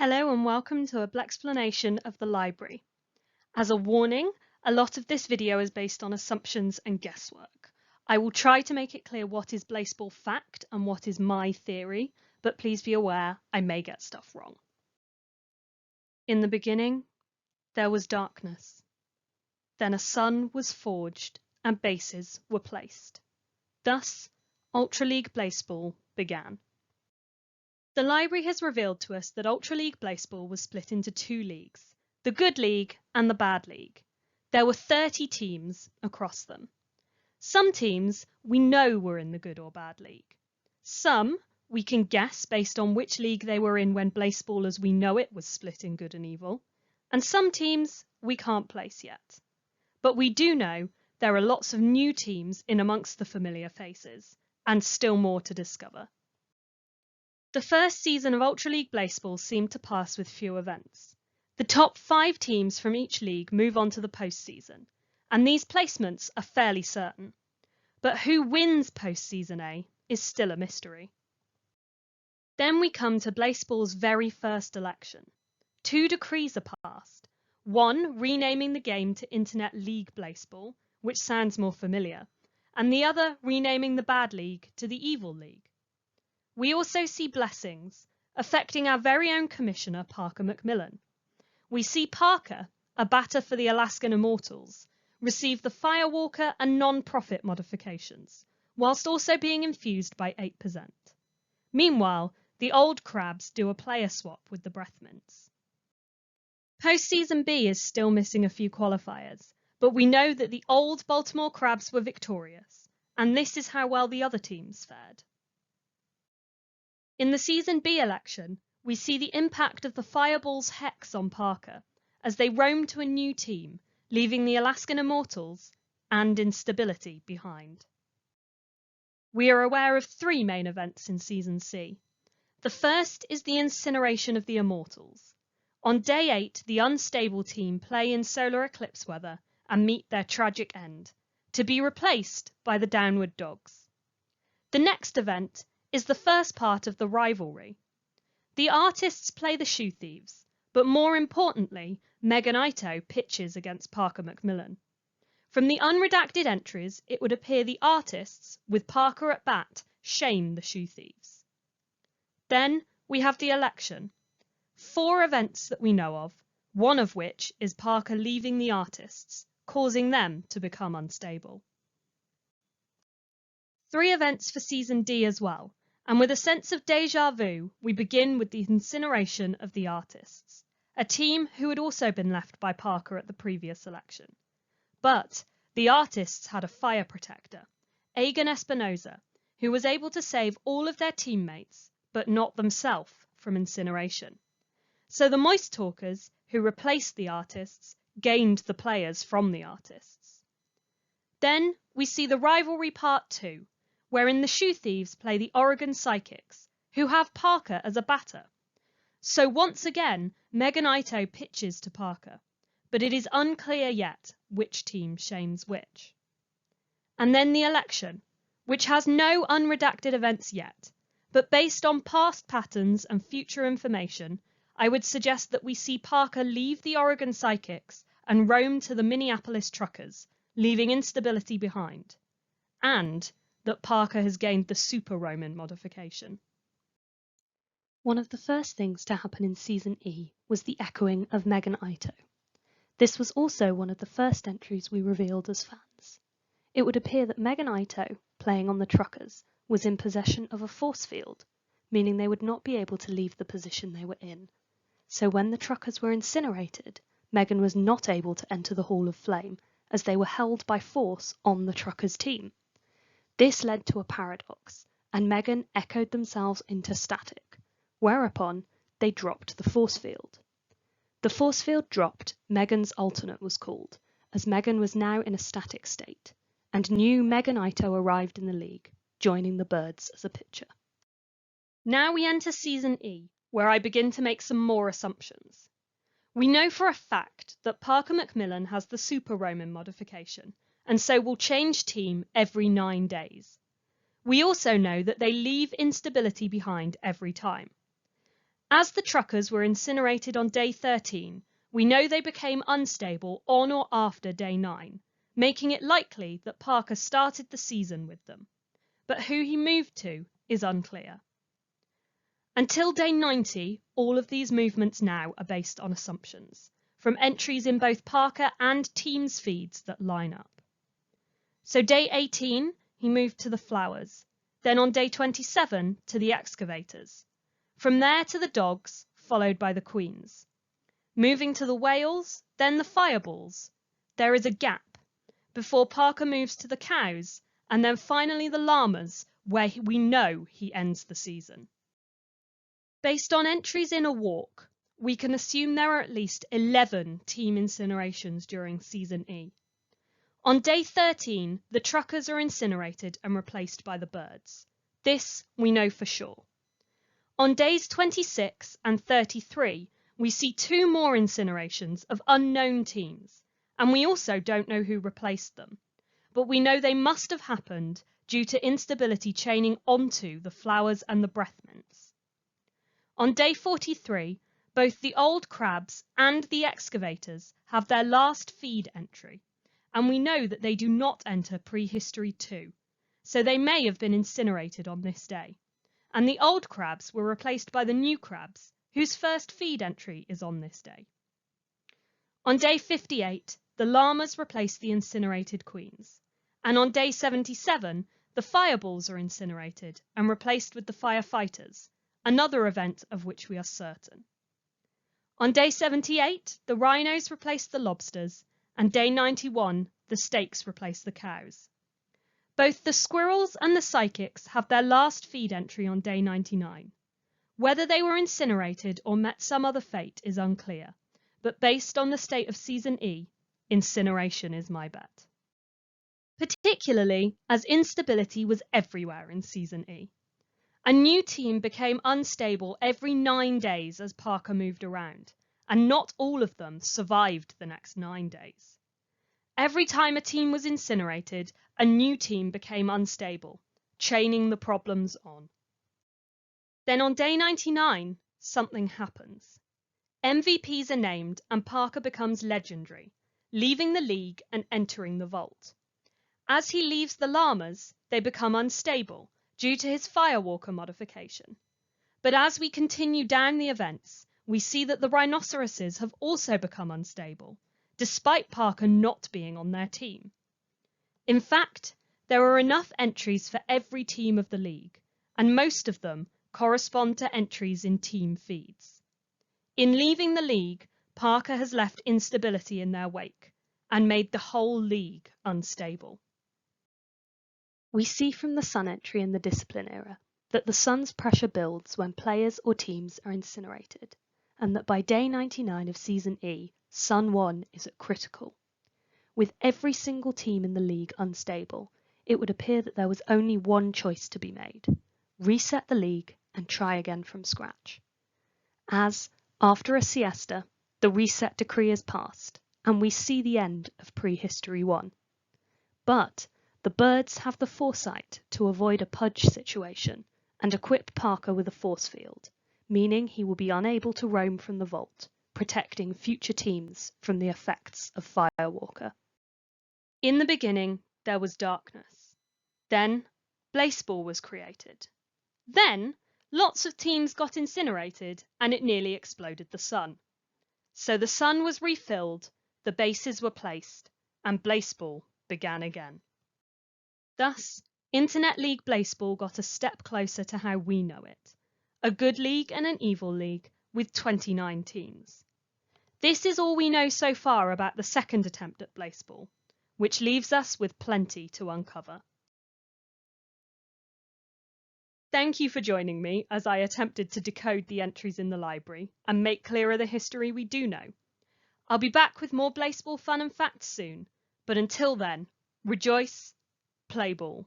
Hello and welcome to a blexplanation of the library. As a warning, a lot of this video is based on assumptions and guesswork. I will try to make it clear what is Blaseball fact and what is my theory, but please be aware I may get stuff wrong. In the beginning, there was darkness. Then a sun was forged and bases were placed. Thus, Ultra League Blaseball began. The library has revealed to us that Ultra League Blaseball was split into two leagues, the Good League and the Bad League. There were 30 teams across them. Some teams we know were in the Good or Bad League. Some we can guess based on which league they were in when Blaseball as we know it was split in Good and Evil. And some teams we can't place yet. But we do know there are lots of new teams in amongst the familiar faces, and still more to discover. The first season of Ultra League Blaseball seemed to pass with few events. The top 5 teams from each league move on to the postseason, and these placements are fairly certain. But who wins postseason A is still a mystery. Then we come to Blaseball's very first election. 2 decrees are passed, one renaming the game to Internet League Blaseball, which sounds more familiar, and the other renaming the Bad League to the Evil League. We also see blessings affecting our very own commissioner, Parker McMillan. We see Parker, a batter for the Alaskan Immortals, receive the Firewalker and non-profit modifications, whilst also being infused by 8%. Meanwhile, the old Crabs do a player swap with the Breath Mints. Postseason B is still missing a few qualifiers, but we know that the old Baltimore Crabs were victorious, and this is how well the other teams fared. In the Season B election, we see the impact of the Fireball's hex on Parker as they roam to a new team, leaving the Alaskan Immortals and Instability behind. We are aware of 3 main events in Season C. The first is the incineration of the Immortals. On Day 8, the unstable team play in solar eclipse weather and meet their tragic end, to be replaced by the Downward Dogs. The next event is the first part of the rivalry. The artists play the Shoe Thieves, but more importantly, Megan Ito pitches against Parker McMillan. From the unredacted entries, it would appear the artists, with Parker at bat, shame the Shoe Thieves. Then we have the election. 4 events that we know of, one of which is Parker leaving the artists, causing them to become unstable. 3 events for Season D as well. And with a sense of déjà vu, we begin with the incineration of the artists, a team who had also been left by Parker at the previous election. But the artists had a fire protector, Egan Espinosa, who was able to save all of their teammates, but not themselves, from incineration. So the Moist Talkers, who replaced the artists, gained the players from the artists. Then we see the rivalry part 2, wherein the Shoe Thieves play the Oregon Psychics, who have Parker as a batter. So once again, Megan Ito pitches to Parker, but it is unclear yet which team shames which. And then the election, which has no unredacted events yet, but based on past patterns and future information, I would suggest that we see Parker leave the Oregon Psychics and roam to the Minneapolis Truckers, leaving Instability behind. And that Parker has gained the Super ROAMIN modification. One of the first things to happen in Season E was the echoing of Megan Ito. This was also one of the first entries we revealed as fans. It would appear that Megan Ito, playing on the Truckers, was in possession of a force field, meaning they would not be able to leave the position they were in. So when the Truckers were incinerated, Megan was not able to enter the Hall of Flame, as they were held by force on the Truckers team. This led to a paradox, and Megan echoed themselves into static, whereupon they dropped the force field. The force field dropped, Megan's alternate was called, as Megan was now in a static state, and new Megan Ito arrived in the league, joining the Birds as a pitcher. Now we enter Season E, where I begin to make some more assumptions. We know for a fact that Parker McMillan has the Super ROAMIN modification, and so will change team every 9 days. We also know that they leave Instability behind every time. As the truckers were incinerated on day 13, we know they became unstable on or after day 9, making it likely that Parker started the season with them, but who he moved to is unclear. Until day 90, all of these movements now are based on assumptions, from entries in both Parker and teams' feeds that line up. So day 18, he moved to the flowers, then on day 27 to the excavators, from there to the dogs, followed by the queens. Moving to the whales, then the fireballs. There is a gap before Parker moves to the cows, and then finally the llamas, where we know he ends the season. Based on entries in a walk, we can assume there are at least 11 team incinerations during Season E. On day 13, the truckers are incinerated and replaced by the birds. This we know for sure. On days 26 and 33, we see 2 more incinerations of unknown teams, and we also don't know who replaced them, but we know they must have happened due to instability chaining onto the flowers and the breath mints. On day 43, both the old crabs and the excavators have their last feed entry, and we know that they do not enter prehistory 2, so they may have been incinerated on this day, and the old crabs were replaced by the new crabs, whose first feed entry is on this day. On day 58, the llamas replace the incinerated queens, and on day 77, the fireballs are incinerated and replaced with the firefighters, another event of which we are certain. On day 78, the rhinos replace the lobsters, and day 91, the steaks replace the cows. Both the squirrels and the psychics have their last feed entry on day 99. Whether they were incinerated or met some other fate is unclear, but based on the state of Season E, incineration is my bet. Particularly as instability was everywhere in Season E. A new team became unstable every 9 days as Parker moved around, and not all of them survived the next 9 days. Every time a team was incinerated, a new team became unstable, chaining the problems on. Then on day 99, something happens. MVPs are named and Parker becomes legendary, leaving the league and entering the vault. As he leaves the llamas, they become unstable due to his Firewalker modification. But as we continue down the events, we see that the rhinoceroses have also become unstable, despite Parker not being on their team. In fact, there are enough entries for every team of the league, and most of them correspond to entries in team feeds. In leaving the league, Parker has left instability in their wake, and made the whole league unstable. We see from the Sun entry in the Discipline era that the Sun's pressure builds when players or teams are incinerated, and that by day 99 of Season E, Sun 1 is at critical. With every single team in the league unstable, it would appear that there was only one choice to be made: reset the league and try again from scratch. As, after a siesta, the reset decree is passed, and we see the end of Prehistory 1. But the birds have the foresight to avoid a pudge situation and equip Parker with a force field, meaning he will be unable to roam from the vault, protecting future teams from the effects of Firewalker. In the beginning, there was darkness. Then, Blaseball was created. Then, lots of teams got incinerated and it nearly exploded the sun. So the sun was refilled, the bases were placed, and Blaseball began again. Thus, Internet League Blaseball got a step closer to how we know it: a good league and an evil league with 29 teams. This is all we know so far about the second attempt at Blaseball, which leaves us with plenty to uncover. Thank you for joining me as I attempted to decode the entries in the library and make clearer the history we do know. I'll be back with more Blaseball fun and facts soon, but until then, rejoice, play ball.